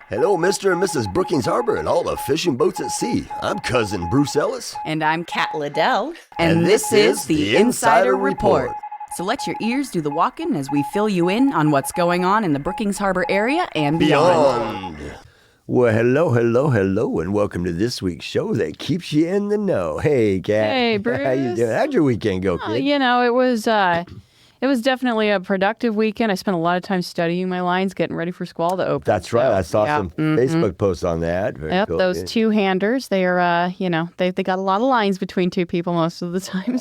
Hello, Mr. and Mrs. Brookings Harbor and all the fishing boats at sea. I'm Cousin Bruce Ellis. And I'm Kat Liddell. And this is the Insider Report. So let your ears do the walking as we fill you in on what's going on in the Brookings Harbor area and beyond. Well, hello, and welcome to this week's show that keeps you in the know. Hey, Kat. Hey, Bruce. How you doing? How'd your weekend go, kid? It was definitely a productive weekend. I spent a lot of time studying my lines, getting ready for Squall to open. That's right. I saw some Facebook posts on that. Very cool. Those two-handers, they are, they got a lot of lines between two people most of the time.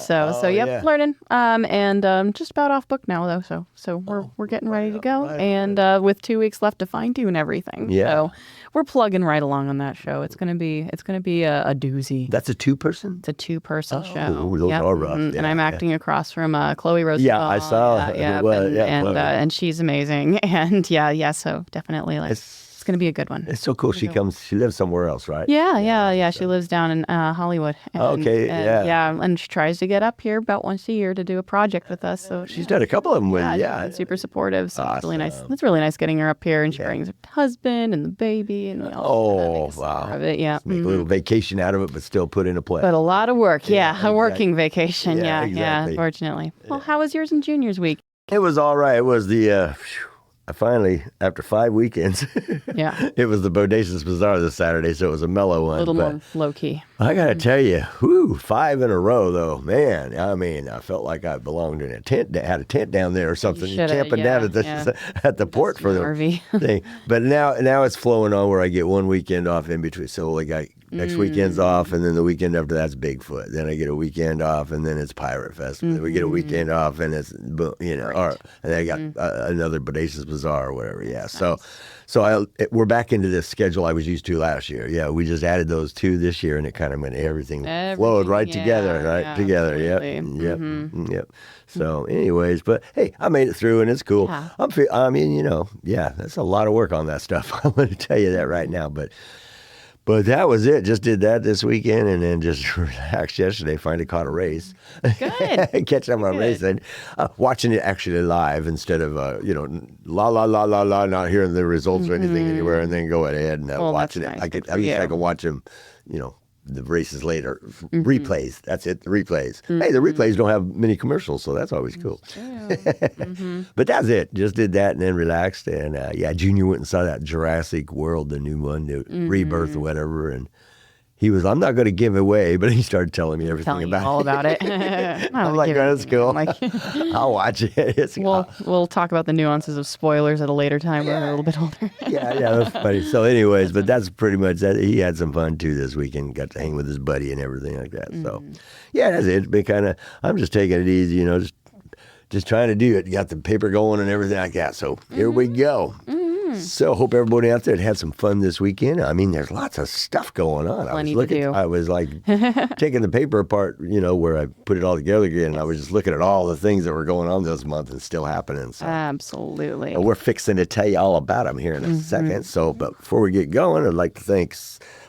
Learning. And just about off book now, though. So we're getting ready to go, with 2 weeks left to fine-tune everything. Yeah. So we're plugging right along on that show. It's gonna be a doozy. That's a two-person? It's a two-person show. Those are rough. Mm-hmm. And I'm acting across from Chloe Rose. Yeah, I saw. And she's amazing. And so definitely it's going to be a good one. It's so cool. She lives somewhere else, right? Yeah. She lives down in Hollywood. And she tries to get up here about once a year to do a project with us. So she's done a couple of them with she's super supportive. So awesome. it's really nice. It's really nice getting her up here, and she brings her husband and the baby, and wow. Of it, yeah. Make a little vacation out of it, but still put in a play. But a lot of work, exactly. A working vacation, exactly. Fortunately. Well, how was yours and Junior's week? It was all right. It was I finally, after 5 weekends, it was the Bodacious Bazaar this Saturday, so it was a mellow one. A little more low-key. I got to tell you, 5 in a row, though. Man, I mean, I felt like I belonged in a tent, had a tent down there or something, camping down at the port for the RV thing. But now it's flowing on where I get 1 weekend off in between. So I got next weekend's off, and then the weekend after that's Bigfoot. Then I get a weekend off, and then it's Pirate Fest. Then we get a weekend off, and it's, and then I got another Bodacious Bazaar or whatever. Yeah. Nice. So we're back into this schedule I was used to last year. Yeah, we just added those 2 this year, and it kind of went everything flowed right together. Absolutely. Yep. So, anyways, but hey, I made it through, and it's cool. Yeah. That's a lot of work on that stuff. I'm going to tell you that right now, but that was it. Just did that this weekend, and then just relaxed yesterday. Finally caught a race. Good. Catch up on racing. Watching it actually live instead of, not hearing the results or anything anywhere, and then go ahead and watching it. Nice. I can watch them, the races later. Replays. That's it, the replays. Hey, the replays don't have many commercials, so that's always cool. But that's it. Just did that and then relaxed. And Junior went and saw that Jurassic World, the new one, the Rebirth or whatever. And he was, I'm not going to give away, but he started telling me everything about it. All about it. I'm like, that's cool. I'll watch it. We'll talk about the nuances of spoilers at a later time when we're a little bit older. That's funny. So anyways, but that's pretty much that. He had some fun too this weekend. Got to hang with his buddy and everything like that. So that's it. It's been kind of, I'm just taking it easy, just trying to do it. Got the paper going and everything like that. So here we go. So hope everybody out there had some fun this weekend. I mean, there's lots of stuff going on. I was like taking the paper apart, where I put it all together again. And I was just looking at all the things that were going on this month and still happening. So, absolutely. We're fixing to tell you all about them here in a second. So, but before we get going, I'd like to thank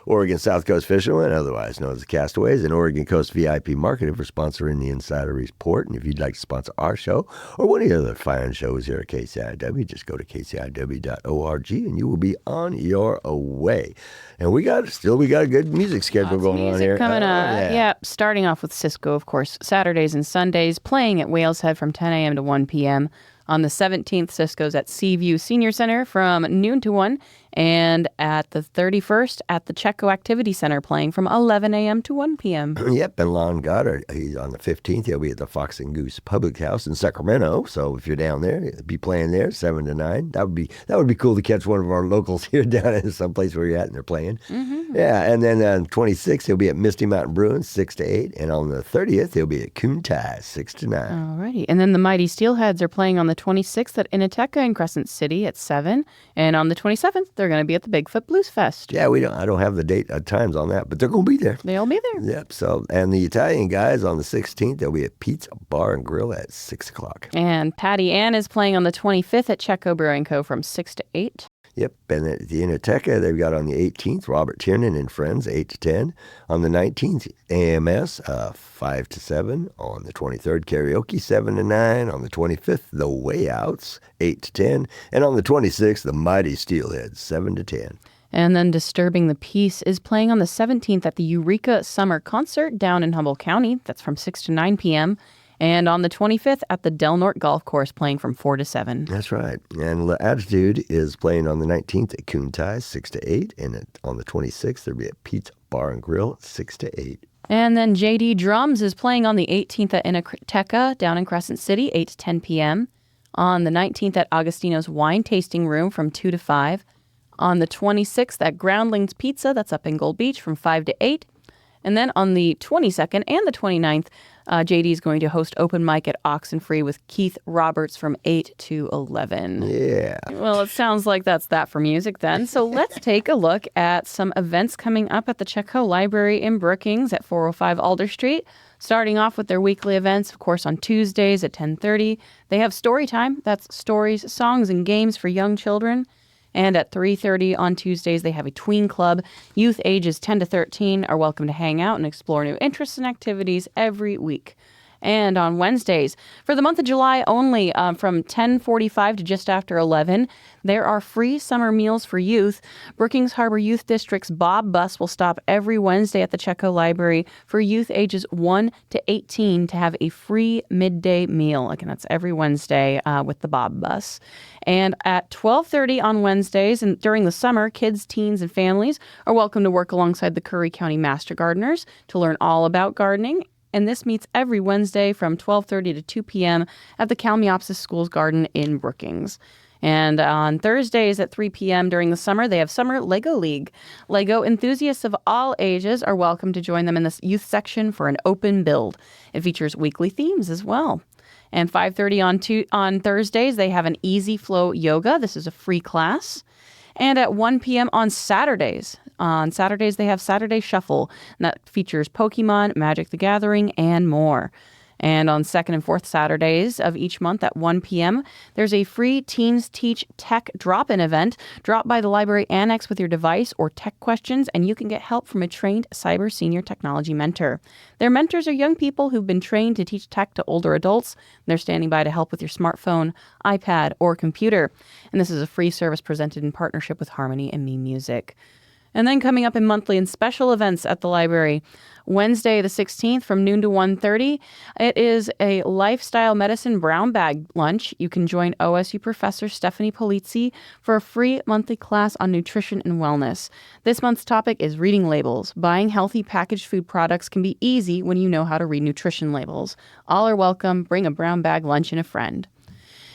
Oregon South Coast Fishermen, otherwise known as the Castaways, and Oregon Coast VIP Marketing for sponsoring the Insider Report. And if you'd like to sponsor our show or one of the other fine shows here at KCIW, just go to kciw.org and you will be on your way. And we got a good music schedule going on here. Coming up. Starting off with Cisco, of course, Saturdays and Sundays, playing at Whales Head from 10 a.m. to 1 p.m. On the 17th, Cisco's at Seaview Senior Center from noon to 1. And at the 31st, at the Chetco Activity Center, playing from 11 a.m. to 1 p.m. Yep, and Lon Goddard, he's on the 15th. He'll be at the Fox and Goose Public House in Sacramento. So if you're down there, he'll be playing there 7 to 9. That would be cool to catch one of our locals here down in someplace where you're at and they're playing. Yeah, and then on 26th, he'll be at Misty Mountain Brewing 6 to 8. And on the 30th, he'll be at Coontie 6 to 9. Alrighty. And then the Mighty Steelheads are playing on the 26th at Inateca in Crescent City at 7. And on the 27th, they're going to be at the Bigfoot Blues Fest. Yeah, I don't have the date times on that, but they're going to be there. They'll be there. Yep. So, and the Italian guys on the 16th, they'll be at Pete's Bar and Grill at 6 o'clock. And Patty Ann is playing on the 25th at Chetco Brewing Co. from 6 to 8. Yep, and at the Inoteca, they've got on the 18th, Robert Tiernan and Friends, 8 to 10. On the 19th, AMS, 5 to 7. On the 23rd, Karaoke, 7 to 9. On the 25th, The Wayouts, 8 to 10. And on the 26th, The Mighty Steelheads, 7 to 10. And then Disturbing the Peace is playing on the 17th at the Eureka Summer Concert down in Humboldt County. That's from 6 to 9 p.m. And on the 25th at the Del Norte Golf Course playing from 4 to 7. That's right. And La Attitude is playing on the 19th at Coontai, 6 to 8. And on the 26th, they'll be at Pete's Bar and Grill, 6 to 8. And then JD Drums is playing on the 18th at Inoteca down in Crescent City, 8 to 10 p.m. On the 19th at Agostino's Wine Tasting Room from 2 to 5. On the 26th at Groundlings Pizza, that's up in Gold Beach, from 5 to 8. And then on the 22nd and the 29th, JD is going to host open mic at Oxenfree with Keith Roberts from 8 to 11. Yeah. Well, it sounds like that's that for music then. So let's take a look at some events coming up at the Chetco Library in Brookings at 405 Alder Street. Starting off with their weekly events, of course, on Tuesdays at 10:30. They have story time. That's stories, songs, and games for young children. And at 3:30 on Tuesdays, they have a tween club. Youth ages 10 to 13 are welcome to hang out and explore new interests and activities every week. And on Wednesdays, for the month of July only, from 10:45 to just after 11, there are free summer meals for youth. Brookings Harbor Youth District's Bob Bus will stop every Wednesday at the Chetco Library for youth ages 1 to 18 to have a free midday meal. Again, that's every Wednesday with the Bob Bus. And at 12:30 on Wednesdays and during the summer, kids, teens, and families are welcome to work alongside the Curry County Master Gardeners to learn all about gardening. And this meets every Wednesday from 12:30 to 2 p.m. at the Kalmiopsis Schools Garden in Brookings. And on Thursdays at 3 p.m. during the summer, they have Summer Lego League. Lego enthusiasts of all ages are welcome to join them in this youth section for an open build. It features weekly themes as well. And 5:30 on Thursdays, they have an Easy Flow Yoga. This is a free class. And at 1 p.m. on Saturdays. On Saturdays, they have Saturday Shuffle, and that features Pokemon, Magic the Gathering, and more. And on second and fourth Saturdays of each month at 1 p.m., there's a free Teens Teach Tech drop-in event. Drop by the library annex with your device or tech questions, and you can get help from a trained cyber senior technology mentor. Their mentors are young people who've been trained to teach tech to older adults. They're standing by to help with your smartphone, iPad, or computer. And this is a free service presented in partnership with Harmony and Me Music. And then coming up in monthly and special events at the library, Wednesday the 16th from noon to 1:30, it is a lifestyle medicine brown bag lunch. You can join OSU professor Stephanie Polizzi for a free monthly class on nutrition and wellness. This month's topic is reading labels. Buying healthy packaged food products can be easy when you know how to read nutrition labels. All are welcome. Bring a brown bag lunch and a friend.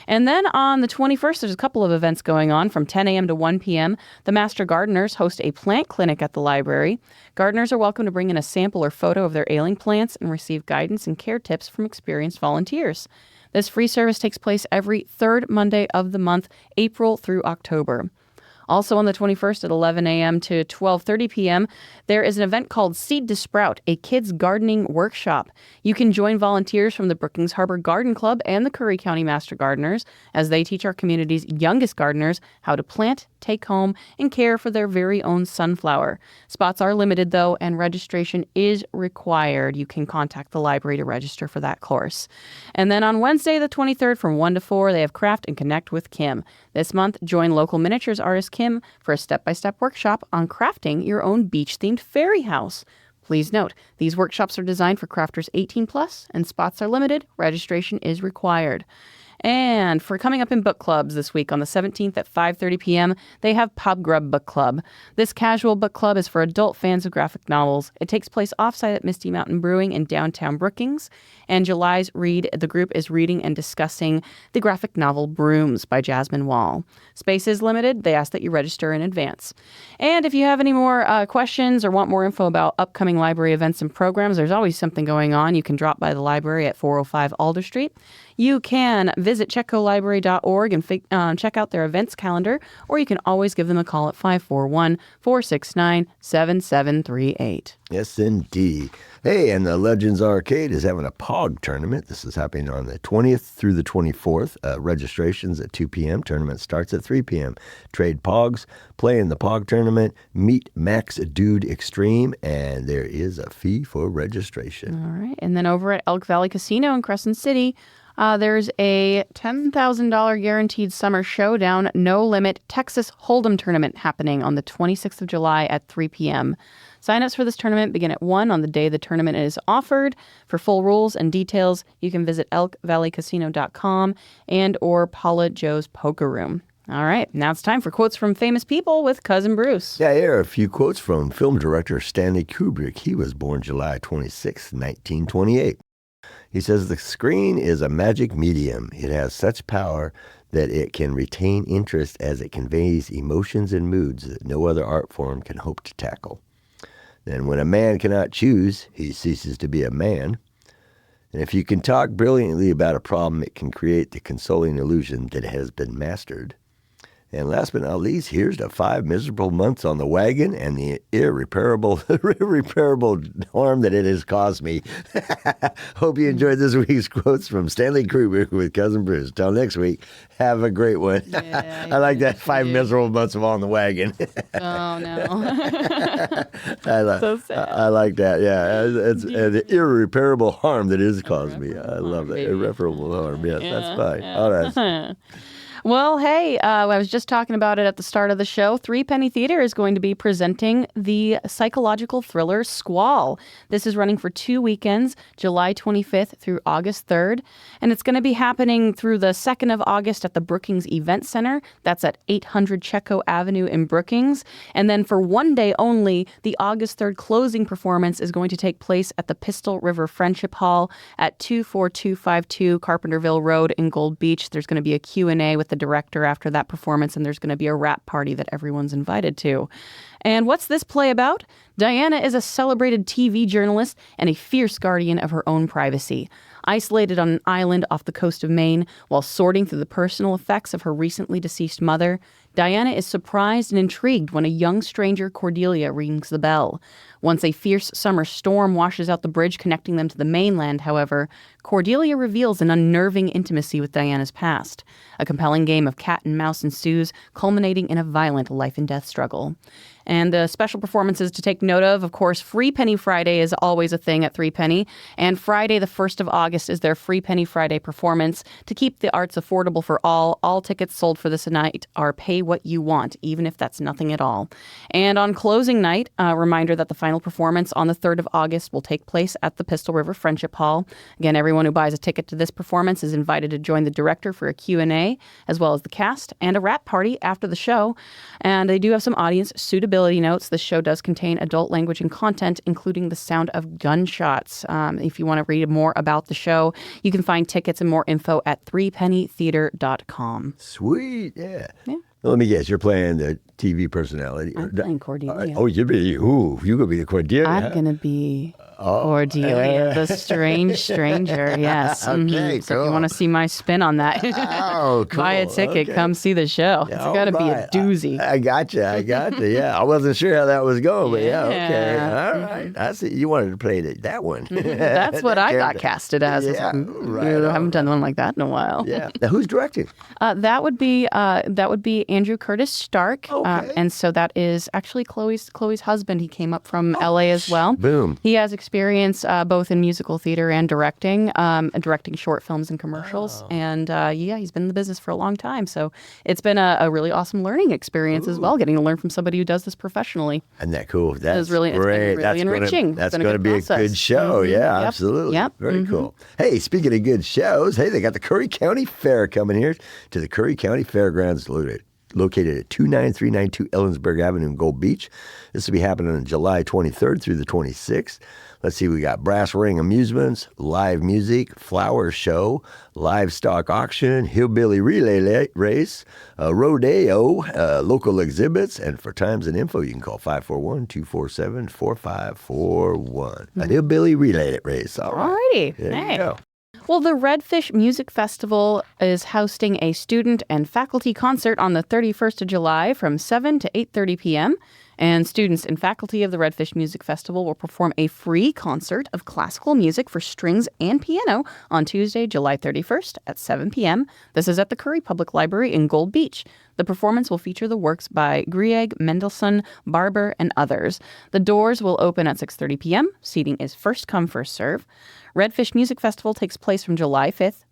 And then on the 21st, there's a couple of events going on from 10 a.m. to 1 p.m. The Master Gardeners host a plant clinic at the library. Gardeners are welcome to bring in a sample or photo of their ailing plants and receive guidance and care tips from experienced volunteers. This free service takes place every third Monday of the month, April through October. Also on the 21st at 11 a.m. to 12:30 p.m., there is an event called Seed to Sprout, a kids gardening workshop. You can join volunteers from the Brookings Harbor Garden Club and the Curry County Master Gardeners as they teach our community's youngest gardeners how to plant, take home, and care for their very own sunflower. Spots are limited, though, and registration is required. You can contact the library to register for that course. And then on Wednesday, the 23rd, from 1 to 4, they have Craft and Connect with Kim. This month, join local miniatures artist Kim for a step-by-step workshop on crafting your own beach-themed fairy house. Please note, these workshops are designed for crafters 18+, and spots are limited. Registration is required. And for coming up in book clubs this week on the 17th at 5:30 p.m., they have Pub Grub Book Club. This casual book club is for adult fans of graphic novels. It takes place offsite at Misty Mountain Brewing in downtown Brookings. And July's read, the group is reading and discussing the graphic novel Brooms by Jasmine Wall. Space is limited. They ask that you register in advance. And if you have any more questions or want more info about upcoming library events and programs, there's always something going on. You can drop by the library at 405 Alder Street. you can visit chetcolibrary.org and check out their events calendar, or you can always give them a call at 541-469-7738. Yes, indeed. Hey, and the Legends Arcade is having a POG tournament. This is happening on the 20th through the 24th. Registration's at 2 p.m. Tournament starts at 3 p.m. Trade POGs, play in the POG tournament, meet Max Dude Extreme, and there is a fee for registration. All right. And then over at Elk Valley Casino in Crescent City, there's a $10,000 guaranteed summer showdown, no limit Texas Hold'em tournament happening on the 26th of July at 3 p.m. Sign-ups for this tournament begin at 1 on the day the tournament is offered. For full rules and details, you can visit elkvalleycasino.com and or Paula Joe's Poker Room. All right, now it's time for quotes from famous people with Cousin Bruce. Yeah, here are a few quotes from film director Stanley Kubrick. He was born July 26, 1928. He says, "The screen is a magic medium. It has such power that it can retain interest as it conveys emotions and moods that no other art form can hope to tackle. Then when a man cannot choose, he ceases to be a man. And if you can talk brilliantly about a problem, it can create the consoling illusion that it has been mastered. And last but not least, here's the 5 miserable months on the wagon and the irreparable harm that it has caused me." Hope you enjoyed this week's quotes from Stanley Kubrick with Cousin Bruce. Till next week, have a great one. Yeah, I like that 5 miserable months of on the wagon. Oh, no. So sad. I like that. Yeah, it's the irreparable harm that it has caused me. I love that. Irreparable harm. Yes, that's fine. Yeah. All right. Well, hey, I was just talking about it at the start of the show. Three Penny Theater is going to be presenting the psychological thriller Squall. This is running for 2 weekends, July 25th through August 3rd. And it's going to be happening through the 2nd of August at the Brookings Event Center. That's at 800 Chetco Avenue in Brookings. And then for one day only, the August 3rd closing performance is going to take place at the Pistol River Friendship Hall at 24252 Carpenterville Road in Gold Beach. There's going to be a Q&A with the director after that performance, and there's going to be a rap party that everyone's invited to. And what's this play about? Diana is a celebrated TV journalist and a fierce guardian of her own privacy. Isolated on an island off the coast of Maine while sorting through the personal effects of her recently deceased mother, Diana is surprised and intrigued when a young stranger, Cordelia, rings the bell. Once a fierce summer storm washes out the bridge connecting them to the mainland, however, Cordelia reveals an unnerving intimacy with Diana's past. A compelling game of cat and mouse ensues, culminating in a violent life and death struggle. And the special performances to take note of course, Free Penny Friday is always a thing at 3 Penny. And Friday, the 1st of August, is their Free Penny Friday performance. To keep the arts affordable for all tickets sold for this night are pay what you want, even if that's nothing at all. And on closing night, a reminder that the final performance on the 3rd of August will take place at the Pistol River Friendship Hall. Again, everyone who buys a ticket to this performance is invited to join the director for a Q&A, as well as the cast, and a rap party after the show. And they do have some audience suitability notes. The show does contain adult language and content, including the sound of gunshots. If you want to read more about the show, you can find tickets and more info at 3pennytheater.com. Sweet, yeah. Well, let me guess, you're playing the TV personality. I'm playing Cordelia. You're going to be the Cordelia. I'm going to be Cordelia, the strange stranger, yes. Okay, So cool. if you want to see my spin on that, Oh, cool. buy a ticket, Okay. come see the show. It's got to be a doozy. I got you. Yeah, I wasn't sure how that was going, but yeah, okay. Yeah. All right. I see. You wanted to play that one. That's what I got character. casted as. It's Yeah, like, right I on. haven't done one like that in a while. Yeah. Now, who's directing? That would be Andrew Curtis Stark, Okay. and so that is actually Chloe's husband. He came up from L.A. as well. Boom. He has experience both in musical theater and directing short films and commercials. And he's been in the business for a long time. So it's been a really awesome learning experience as well, getting to learn from somebody who does this professionally. Isn't that cool? That's it's been great. really enriching. That's It's been going to be process. a good show. Yeah, Yep. absolutely. Yep. Very cool. Hey, speaking of good shows, they got the Curry County Fair coming here to the Curry County Fairgrounds located at 29392 Ellensburg Avenue in Gold Beach. This will be happening on July 23rd through the 26th. Let's see, we got brass ring amusements, live music, flower show, livestock auction, hillbilly relay race, rodeo, local exhibits, and for times and info, you can call 541-247-4541. A hillbilly relay race. All right. Alrighty. There Hey. you go. Well, the Redfish Music Festival is hosting a student and faculty concert on the 31st of July from 7 to 8:30 p.m. And students and faculty of the Redfish Music Festival will perform a free concert of classical music for strings and piano on Tuesday, July 31st at 7 p.m. This is at the Curry Public Library in Gold Beach. The performance will feature the works by Grieg, Mendelssohn, Barber, and others. The doors will open at 6:30 p.m. Seating is first come, first serve. Redfish Music Festival takes place from July 25th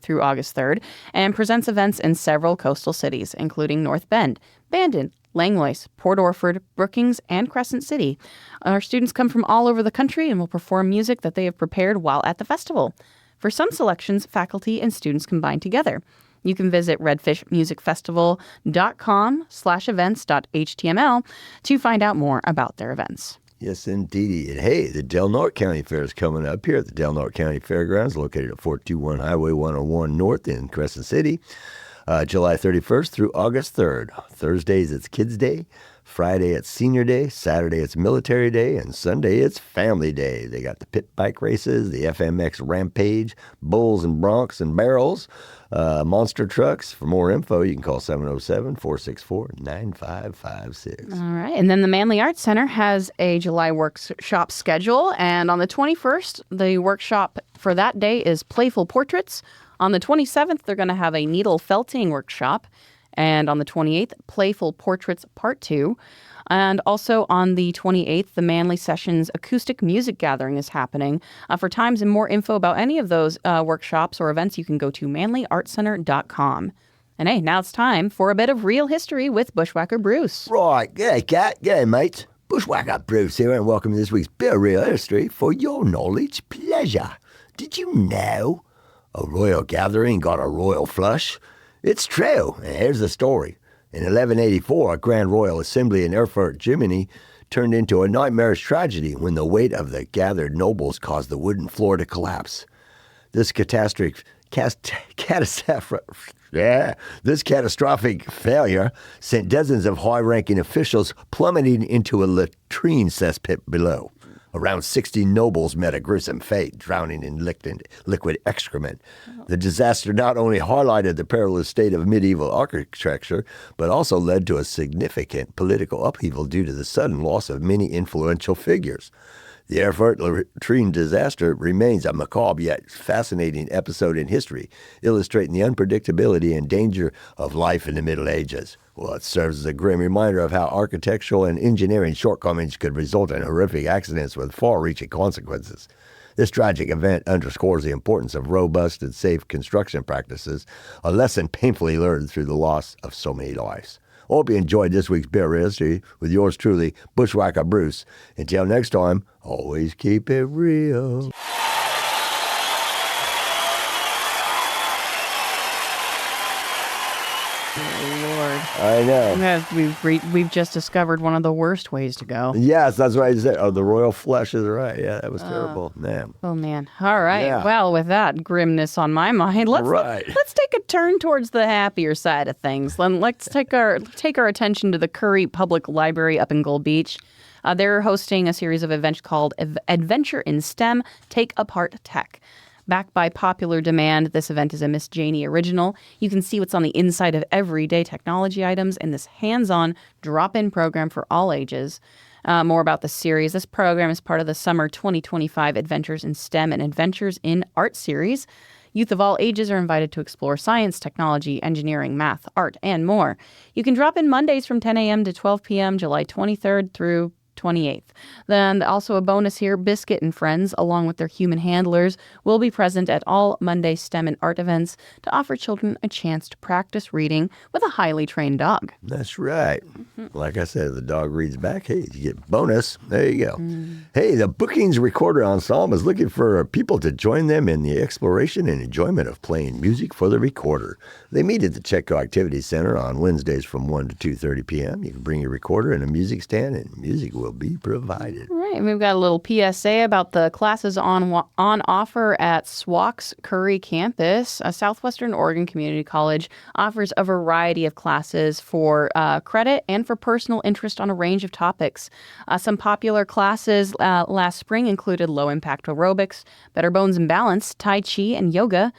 through August 3rd and presents events in several coastal cities, including North Bend, Bandon, Langlois, Port Orford, Brookings, and Crescent City. Our students come from all over the country and will perform music that they have prepared while at the festival. For some selections, faculty and students combine together. You can visit redfishmusicfestival.com/events.html to find out more about their events. Yes, indeed. And hey, the Del Norte County Fair is coming up here at the Del Norte County Fairgrounds, located at 421 Highway 101 North in Crescent City, July 31st through August 3rd. Thursdays, it's Kids Day. Friday, it's Senior Day. Saturday, it's Military Day. And Sunday, it's Family Day. They got the pit bike races, the FMX Rampage, bulls and broncs and barrels, monster trucks. For more info, you can call 707-464-9556. All right. And then the Manly Arts Center has a July workshop schedule. And on the 21st, the workshop for that day is Playful Portraits. On the 27th, they're going to have a needle felting workshop. And on the 28th, Playful Portraits Part 2. And also on the 28th, the Manly Sessions Acoustic Music Gathering is happening. For times and more info about any of those workshops or events, you can go to manlyartcenter.com. And hey, now it's time for a bit of real history with Bushwhacker Bruce. Right. G'day, Cat. G'day, mates. Bushwhacker Bruce here, and welcome to this week's bit of real history for your knowledge pleasure. Did you know a royal gathering got a royal flush? It's true, and here's the story. In 1184, a Grand Royal Assembly in Erfurt, Germany, turned into a nightmarish tragedy when the weight of the gathered nobles caused the wooden floor to collapse. This catastrophic failure sent dozens of high-ranking officials plummeting into a latrine cesspit below. Around 60 nobles met a gruesome fate, drowning in liquid excrement. The disaster not only highlighted the perilous state of medieval architecture, but also led to a significant political upheaval due to the sudden loss of many influential figures. The Erfurt latrine disaster remains a macabre yet fascinating episode in history, illustrating the unpredictability and danger of life in the Middle Ages. Well, it serves as a grim reminder of how architectural and engineering shortcomings could result in horrific accidents with far-reaching consequences. This tragic event underscores the importance of robust and safe construction practices, a lesson painfully learned through the loss of so many lives. I hope you enjoyed this week's Bit of History with yours truly, Bushwhacker Bruce. Until next time, always keep it real. I know. We've just discovered one of the worst ways to go. Yes, that's what I said. Oh, the royal flush is right. Yeah, that was terrible. Man. Oh, man. All right. Yeah. Well, with that grimness on my mind, let's take a turn towards the happier side of things. Let's take our attention to the Curry Public Library up in Gold Beach. They're hosting a series of events called Adventure in STEM, Take Apart Tech. Backed by popular demand, this event is a Miss Janie original. You can see what's on the inside of everyday technology items in this hands-on, drop-in program for all ages. More about the series. This program is part of the Summer 2025 Adventures in STEM and Adventures in Art series. Youth of all ages are invited to explore science, technology, engineering, math, art, and more. You can drop in Mondays from 10 a.m. to 12 p.m., July 23rd through 28th. Then also a bonus here, Biscuit and Friends, along with their human handlers, will be present at all Monday STEM and art events to offer children a chance to practice reading with a highly trained dog. That's right. Like I said, if the dog reads back, hey, you get bonus. There you go. Hey, the Brookings Recorder Ensemble is looking for people to join them in the exploration and enjoyment of playing music for the recorder. They meet at the Chetco Activity Center on Wednesdays from 1 to 2:30 p.m. You can bring your recorder and a music stand, and music will will be provided. Right, and we've got a little PSA about the classes on offer at SWAC's Curry campus. Southwestern Oregon Community College offers a variety of classes for credit and for personal interest on a range of topics. Some popular classes last spring included low-impact aerobics, better bones and balance, Tai Chi, and yoga.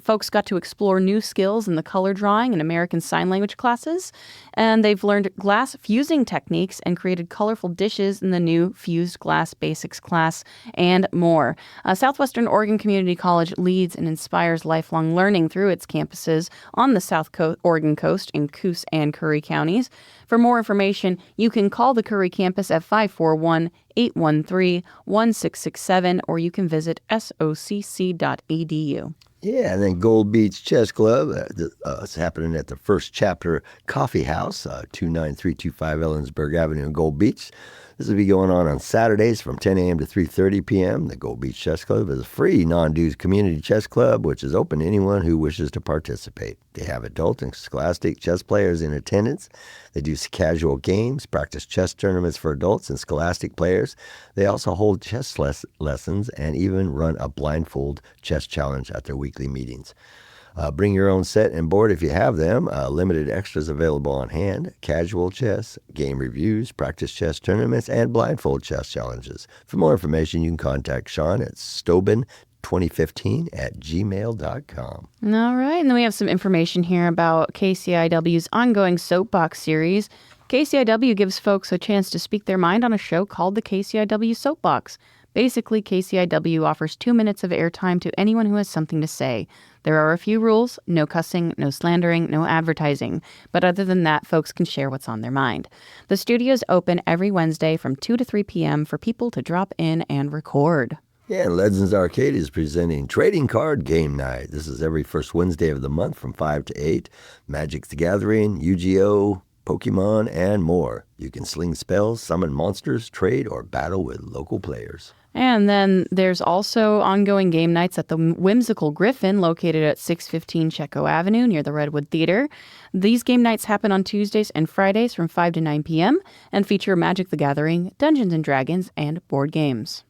Folks got to explore new skills in the color drawing and American Sign Language classes, and they've learned glass fusing techniques and created colorful dishes in the new Fused Glass Basics class, and more. Southwestern Oregon Community College leads and inspires lifelong learning through its campuses on the South Oregon coast in Coos and Curry counties. For more information, you can call the Curry campus at 541-813-1667, or you can visit socc.edu. Yeah, and then Gold Beach Chess Club. It's happening at the First Chapter Coffee House, 29325 Ellensburg Avenue in Gold Beach. This will be going on Saturdays from 10 a.m. to 3:30 p.m. The Gold Beach Chess Club is a free, non-dues community chess club, which is open to anyone who wishes to participate. They have adult and scholastic chess players in attendance. They do casual games, practice chess tournaments for adults and scholastic players. They also hold chess lessons and even run a blindfold chess challenge at their weekly meetings. Bring your own set and board if you have them. Limited extras available on hand. Casual chess, game reviews, practice chess tournaments, and blindfold chess challenges. For more information, you can contact Sean at stobin2015@gmail.com. All right, and then we have some information here about KCIW's ongoing Soapbox series. KCIW gives folks a chance to speak their mind on a show called the KCIW Soapbox. Basically, KCIW offers 2 minutes of airtime to anyone who has something to say. There are a few rules: no cussing, no slandering, no advertising. But other than that, folks can share what's on their mind. The studio's open every Wednesday from 2 to 3 p.m. for people to drop in and record. Yeah, and Legends Arcade is presenting Trading Card Game Night. This is every first Wednesday of the month from 5 to 8. Magic the Gathering, Yu-Gi-Oh!, Pokemon, and more. You can sling spells, summon monsters, trade, or battle with local players. And then there's also ongoing game nights at the Whimsical Griffin, located at 615 Chetco Avenue near the Redwood Theater. These game nights happen on Tuesdays and Fridays from 5 to 9 p.m. and feature Magic the Gathering, Dungeons & Dragons, and board games.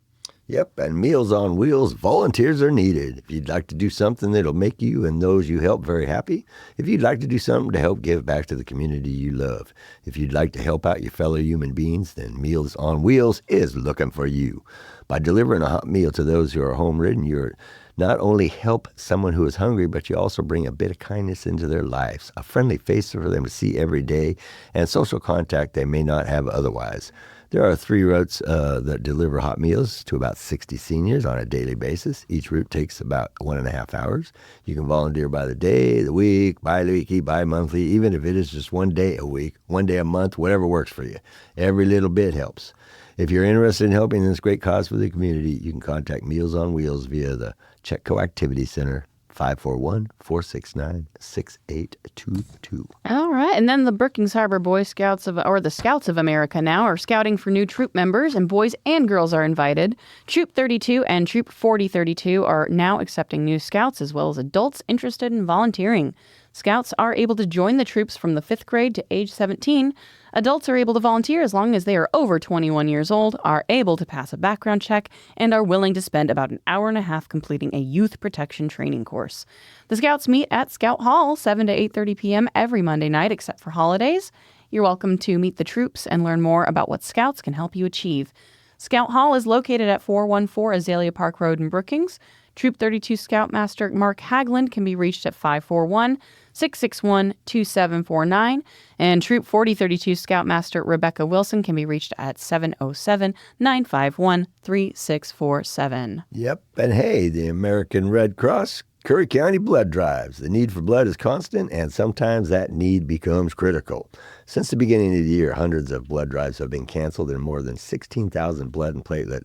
Yep, and Meals on Wheels, volunteers are needed. If you'd like to do something that'll make you and those you help very happy, if you'd like to do something to help give back to the community you love, if you'd like to help out your fellow human beings, then Meals on Wheels is looking for you. By delivering a hot meal to those who are home-ridden, you're not only help someone who is hungry, but you also bring a bit of kindness into their lives, a friendly face for them to see every day, and social contact they may not have otherwise. There are 3 routes that deliver hot meals to about 60 seniors on a daily basis. Each route takes about 1.5 hours. You can volunteer by the day, the week, bi-weekly, bi-monthly, even if it is just 1 day a week, 1 day a month, whatever works for you. Every little bit helps. If you're interested in helping this great cause for the community, you can contact Meals on Wheels via the Chetco Activity Center, 541-469-6822. All right, and then the Brookings Harbor Boy Scouts the Scouts of America now are scouting for new troop members, and boys and girls are invited. Troop 32 and Troop 4032 are now accepting new scouts, as well as adults interested in volunteering. Scouts are able to join the troops from the 5th grade to age 17. Adults are able to volunteer as long as they are over 21 years old, are able to pass a background check, and are willing to spend about an hour and a half completing a youth protection training course. The Scouts meet at Scout Hall 7 to 8:30 p.m. every Monday night except for holidays. You're welcome to meet the troops and learn more about what Scouts can help you achieve. Scout Hall is located at 414 Azalea Park Road in Brookings. Troop 32 Scoutmaster Mark Hagland can be reached at 541-661-2749, and Troop 4032 Scoutmaster Rebecca Wilson can be reached at 707-951-3647. Yep, and hey, the American Red Cross Curry County blood drives. The need for blood is constant, and sometimes that need becomes critical. Since the beginning of the year, hundreds of blood drives have been canceled, and more than 16,000 blood and platelet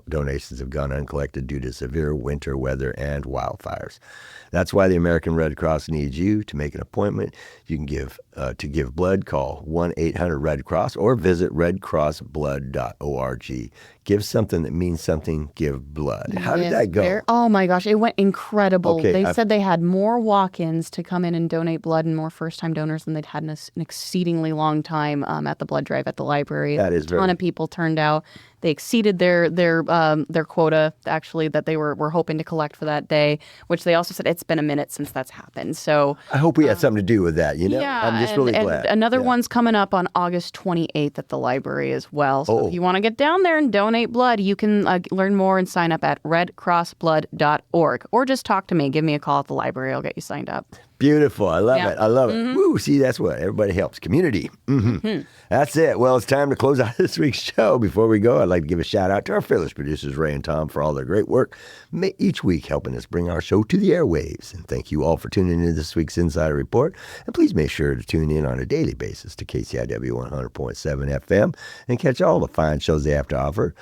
donations have gone uncollected due to severe winter weather and wildfires. That's why the American Red Cross needs you. To make an appointment, you can give blood. Call 1-800-RED-CROSS or visit redcrossblood.org. Give something that means something. Give blood. How did that go? Oh my gosh, it went incredibly Okay, they said they had more walk-ins to come in and donate blood and more first-time donors than they'd had in an exceedingly long time at the blood drive at the library. That is a ton of people turned out. They exceeded their quota, actually, that they were hoping to collect for that day, which they also said it's been a minute since that's happened. So I hope we had something to do with that, Yeah, I'm just really glad. Another one's coming up on August 28th at the library as well. So if you want to get down there and donate blood, you can learn more and sign up at redcrossblood.org. Or just talk to me. Give me a call at the library. I'll get you signed up. Beautiful. I love it. I love it. Mm-hmm. Woo, see, that's what everybody helps. Community. That's it. Well, it's time to close out this week's show. Before we go, I'd like to give a shout out to our fearless producers, Ray and Tom, for all their great work each week helping us bring our show to the airwaves. And thank you all for tuning in to this week's Insider Report. And please make sure to tune in on a daily basis to KCIW 100.7 FM and catch all the fine shows they have to offer.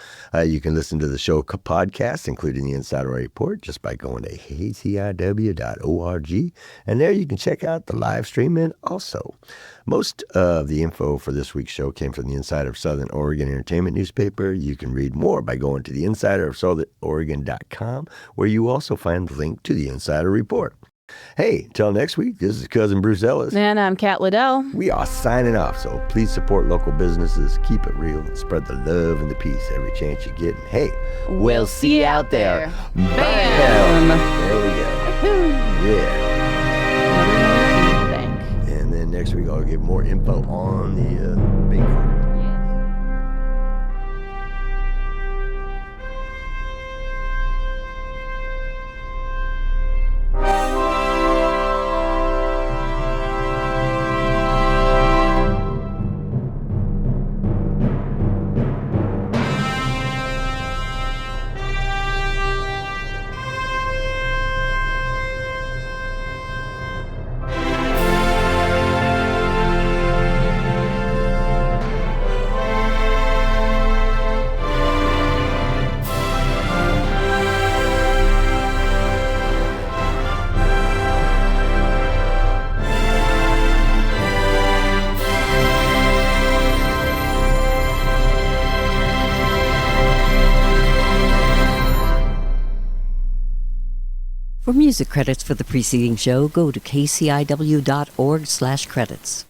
You can listen to the show podcast, including the Insider Report, just by going to kciw.org. And there you can check out the live streaming also. Most of the info for this week's show came from the Insider of Southern Oregon Entertainment newspaper. You can read more by going to the insiderofsouthernoregon.com, where you also find the link to the Insider Report. Hey, until next week, this is Cousin Bruce Ellis. And I'm Kat Liddell. We are signing off, so please support local businesses, keep it real, and spread the love and the peace every chance you get. And hey, we'll see you out there. Bam! There we go. Yeah. And then next week I'll give more info on the big one. For music credits for the preceding show, go to kciw.org/credits.